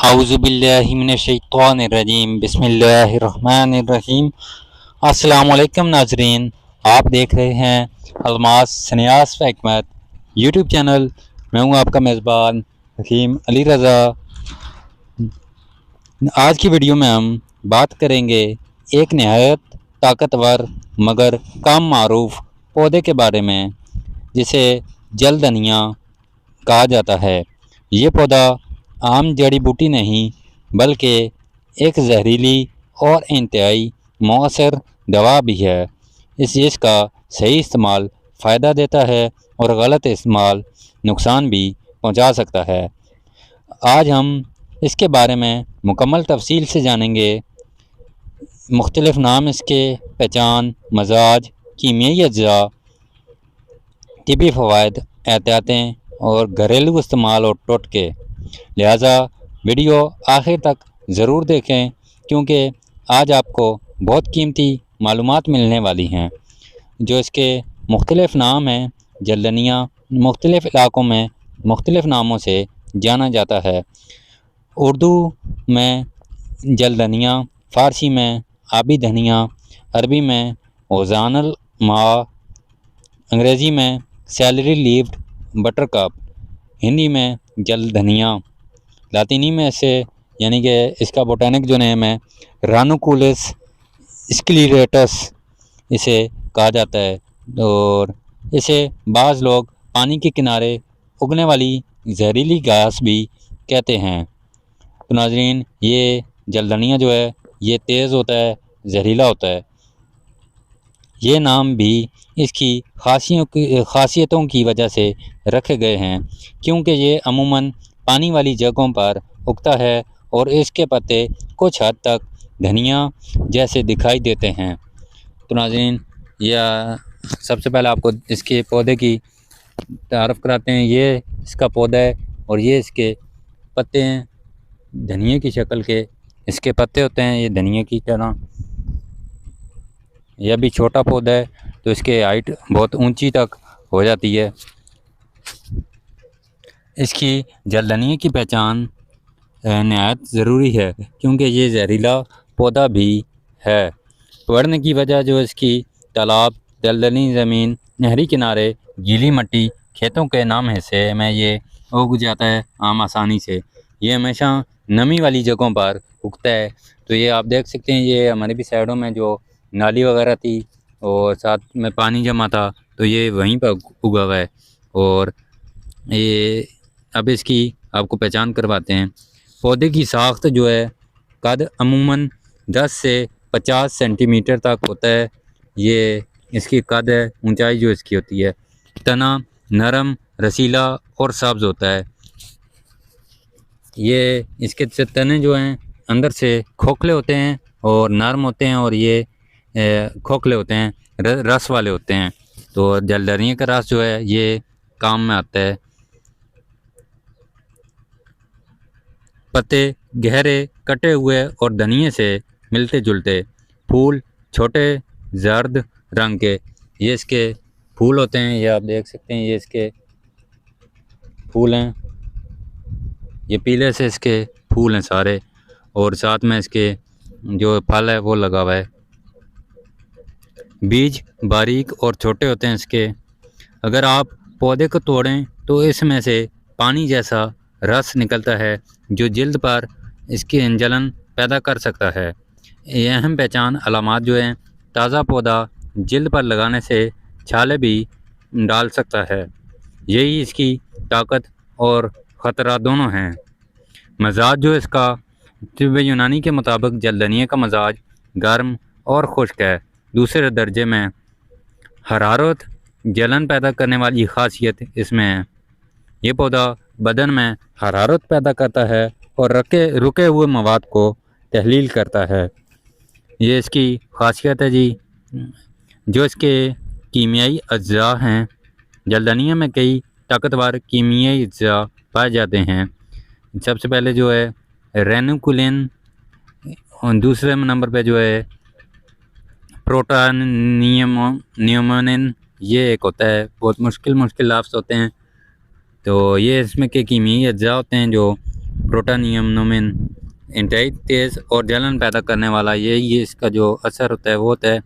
औज़ुबिल्लाहिमिनश्शैतानिर्रजीम बिस्मिल्लाहिर्रहमानिर्रहीम। अस्सलाम वालेकुम नाजरीन, आप देख रहे हैं अलमास सन्यास व हिकमत यूट्यूब चैनल। मैं हूं आपका मेज़बान हकीम अली रज़ा। आज की वीडियो में हम बात करेंगे एक नहायत ताकतवर मगर कम मारूफ पौधे के बारे में, जिसे जल धनिया कहा जाता है। ये पौधा आम जड़ी बूटी नहीं बल्कि एक जहरीली और इंतहाई मौसर दवा भी है। इसका सही इस्तेमाल फ़ायदा देता है और गलत इस्तेमाल नुकसान भी पहुंचा सकता है। आज हम इसके बारे में मुकम्मल तफसील से जानेंगे। मुख्तलिफ नाम, इसके पहचान, मजाज, कीमियाई अज्जा, तिबी फ़वाइद, एहतियातें और घरेलू इस्तेमाल और टोटके। लिहाजा वीडियो आखिर तक ज़रूर देखें, क्योंकि आज आपको बहुत कीमती मालूमात मिलने वाली हैं। जो इसके मुख्तलिफ नाम हैं, जलधनिया मुख्तलिफ इलाक़ों में मुख्तलिफ नामों से जाना जाता है। उर्दू में जलधनिया, फ़ारसी में आबी धनिया, अरबी में ओज़ानल मा, अंग्रेज़ी में सैलरी लीव्ड बटरकप, हिंदी में जलधनिया, लातिनी में इसे यानी कि इसका बोटानिक जो नेम है रानुकुलस स्क्लेरेटस इसे कहा जाता है। और इसे बाज़ लोग पानी के किनारे उगने वाली जहरीली घास भी कहते हैं। तो नाज़रीन, ये जलधनिया जो है ये तेज़ होता है, जहरीला होता है। ये नाम भी इसकी खासियतों की वजह से रखे गए हैं, क्योंकि ये अमूमन पानी वाली जगहों पर उगता है और इसके पत्ते कुछ हद तक धनिया जैसे दिखाई देते हैं। तो नाज़रीन, यह सबसे पहले आपको इसके पौधे की तारफ़ कराते हैं। ये इसका पौधा है और ये इसके पत्ते हैं। धनिया की शक्ल के इसके पत्ते होते हैं, ये धनिया की तरह। यह भी छोटा पौधा है, तो इसके हाइट बहुत ऊंची तक हो जाती है। इसकी जलधनिया की पहचान नहायत ज़रूरी है, क्योंकि ये जहरीला पौधा भी है। बढ़ने की वजह जो इसकी तालाब, दलदली ज़मीन, नहरी किनारे, गीली मिट्टी, खेतों के नाम हिस्से में ये उग जाता है आम आसानी से। ये हमेशा नमी वाली जगहों पर उगता है। तो ये आप देख सकते हैं, ये हमारे भी साइडों में जो नाली वगैरह थी और साथ में पानी जमा था, तो ये वहीं पर उगा हुआ है। और ये अब इसकी आपको पहचान करवाते हैं। पौधे की साख्त जो है, कद अमूमन 10 से 50 सेंटीमीटर तक होता है। ये इसकी कद है, ऊंचाई जो इसकी होती है। तना नरम, रसीला और सब्ज़ होता है। ये इसके तने जो हैं अंदर से खोखले होते हैं और नरम होते हैं, और ये खोखले होते हैं, रस वाले होते हैं। तो जलधनिया का रस जो है ये काम में आता है। पत्ते गहरे, कटे हुए और धनिये से मिलते जुलते। फूल छोटे, जर्द रंग के ये इसके फूल होते हैं। ये आप देख सकते हैं, ये इसके फूल हैं। ये पीले से इसके फूल हैं सारे, और साथ में इसके जो फल है वो लगा हुआ है। बीज बारीक और छोटे होते हैं इसके। अगर आप पौधे को तोड़ें तो इसमें से पानी जैसा रस निकलता है, जो जिल्द पर इसकी जलन पैदा कर सकता है। ये अहम पहचान अलामात जो हैं, ताज़ा पौधा जिल्द पर लगाने से छाले भी डाल सकता है। यही इसकी ताकत और ख़तरा दोनों हैं। मजाज जो इसका, तिब्ब यूनानी के मुताबिक जलधनिया का मजाज गर्म और खुश्क है। दूसरे दर्जे में हरारत, जलन पैदा करने वाली खासियत इसमें है। ये पौधा बदन में हरारत पैदा करता है और रुके हुए मवाद को तहलील करता है। ये इसकी खासियत है जी। जो इसके कीमियाई अज्जा हैं, जलधनिया में कई ताकतवर कीमियाई अज्जा पाए जाते हैं। सबसे पहले जो है रेनुकुलिन, और दूसरे नंबर पे जो है प्रोटानियमोनिन, ये एक होता है। बहुत मुश्किल लफ्ज़ होते हैं। तो ये इसमें के कीमियाई अज्जा होते हैं जो प्रोटानियम नोमिन इंतहाई तेज़ और जलन पैदा करने वाला ये इसका जो असर होता है वो होता है।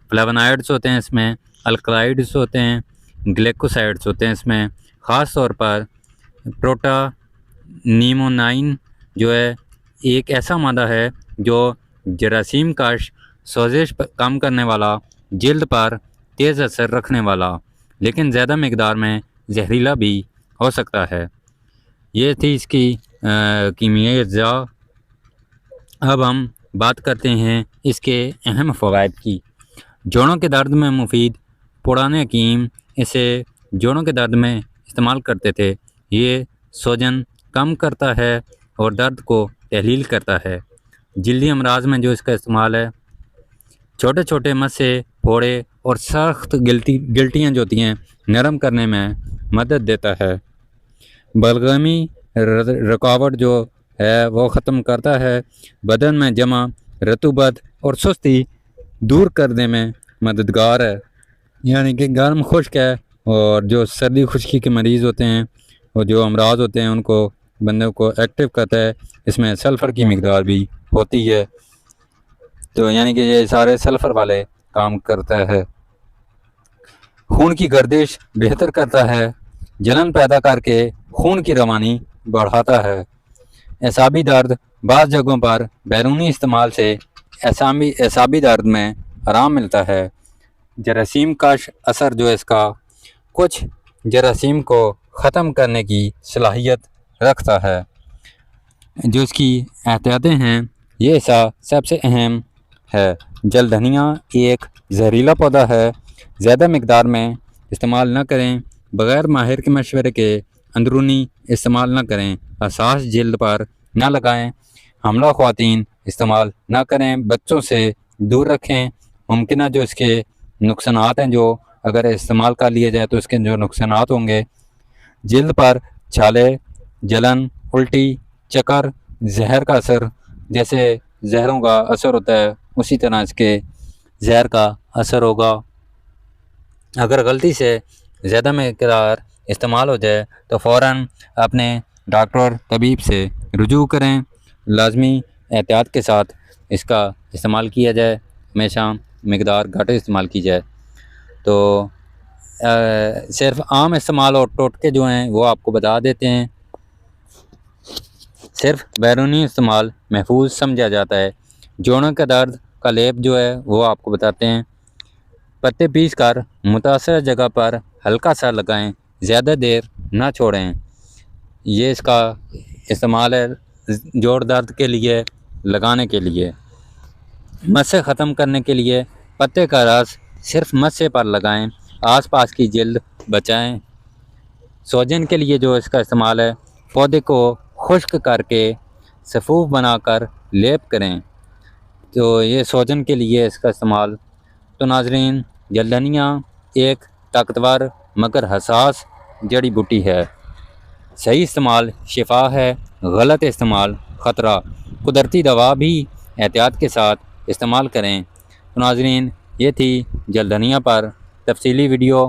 फ्लेवोनॉइड्स होते हैं इसमें, अल्कलॉइड्स होते हैं, ग्लाइकोसाइड्स होते हैं इसमें। ख़ास तौर पर प्रोटानिमोनाइन जो है एक ऐसा मादा है जो जरासीम का सोजिश कम करने वाला, जल्द पर तेज़ असर रखने वाला, लेकिन ज़्यादा मकदार में जहरीला भी हो सकता है। ये थी इसकी कीमियाई अज्जा। अब हम बात करते हैं इसके अहम फ़वाइद की। जोड़ों के दर्द में मुफीद। पुराने हकीम इसे जोड़ों के दर्द में इस्तेमाल करते थे। ये सूजन कम करता है और दर्द को तहलील करता है। जल्दी अमराज में जो इसका इस्तेमाल है, छोटे छोटे मस्से, फोड़े और सख्त गिल्टियाँ जो होती हैं नरम करने में मदद देता है। बलगमी रुकावट जो है वो ख़त्म करता है। बदन में जमा रतूबत और सुस्ती दूर करने में मददगार है। यानी कि गर्म खुश्क है, और जो सर्दी खुश्की के मरीज़ होते हैं और जो अमराज होते हैं उनको बंदे को एक्टिव करता है। इसमें सल्फ़र की मकदार भी होती है, तो यानी कि ये सारे सल्फ़र वाले काम करता है। खून की गर्दिश बेहतर करता है। जलन पैदा करके खून की रवानी बढ़ाता है। एसाबी दर्द। बाज़ जगहों पर बैरूनी इस्तेमाल से एसाबी दर्द में आराम मिलता है। जरासीम का असर जो है इसका कुछ जरासीम को ख़त्म करने की सलाहियत रखता है। जो इसकी एहतियातें हैं ये ऐसा सबसे अहम है। जलधनिया एक जहरीला पौधा है। ज़्यादा मकदार में इस्तेमाल न करें। बग़ैर माहिर के मशवरे के अंदरूनी इस्तेमाल न करें। हसास जल्द पर न लगाएं। हमला ख़वातीन इस्तेमाल न करें। बच्चों से दूर रखें। मुमकिन जो इसके नुकसानात हैं, जो अगर इस्तेमाल कर लिया जाए तो इसके जो नुकसानात होंगे, जल्द पर छाले, जलन, उल्टी, चक्कर, जहर का असर, जैसे जहरों का असर होता है उसी तरह इसके जहर का असर होगा। अगर गलती से ज़्यादा मकदार इस्तेमाल हो जाए तो फ़ौरन अपने डॉक्टर तबीब से रुजू करें। लाजमी एहतियात के साथ इसका इस्तेमाल किया जाए। हमेशा मकदार घट इस्तेमाल की जाए। तो सिर्फ आम इस्तेमाल और टोटके जो हैं वो आपको बता देते हैं। सिर्फ बैरूनी इस्तेमाल महफूज समझा जाता है। जोड़ों का दर्द का लेप जो है वो आपको बताते हैं। पत्ते पीस कर मुतासर जगह पर हल्का सा लगाएं। ज़्यादा देर ना छोड़ें। ये इसका इस्तेमाल है जोड़ दर्द के लिए, लगाने के लिए। मस्से ख़त्म करने के लिए पत्ते का रस सिर्फ मस्से पर लगाएं। आसपास की जल्द बचाएं। सूजन के लिए जो इसका इस्तेमाल है, पौधे को खुश्क करके सफ़ूफ बनाकर लेप करें। तो ये सूजन के लिए इसका इस्तेमाल। तो नाज़रीन, जलधनिया एक ताकतवर मगर हसास जड़ी बूटी है। सही इस्तेमाल शिफा है, गलत इस्तेमाल ख़तरा। कुदरती दवा भी एहतियात के साथ इस्तेमाल करें। तो नाज़रीन, ये थी जलधनिया पर तफसीली वीडियो।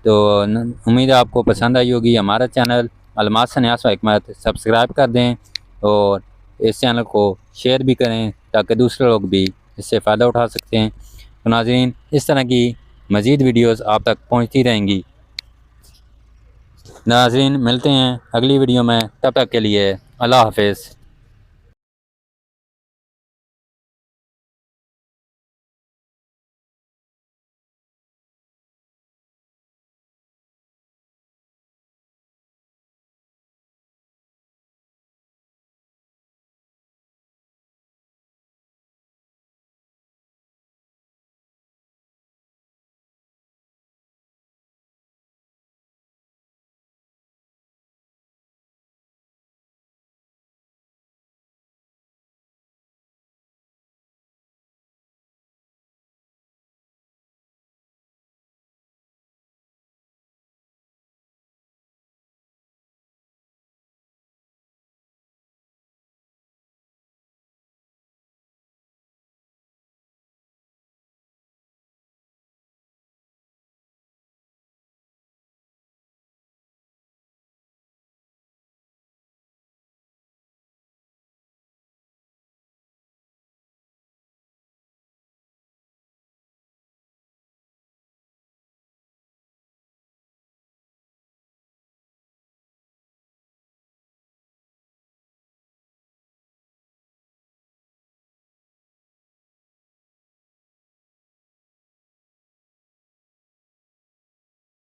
तो उम्मीद है आपको पसंद आई होगी। हमारा चैनल मालूमात से न्यास व हिकमत सब्सक्राइब कर दें और इस चैनल को शेयर भी करें ताकि दूसरे लोग भी इससे फ़ायदा उठा सकते हैं। तो नाज़रीन, इस तरह की मज़ीद वीडियोस आप तक पहुंचती रहेंगी। नाज़रीन, मिलते हैं अगली वीडियो में। तब तक के लिए अल्लाह हाफ़िज़।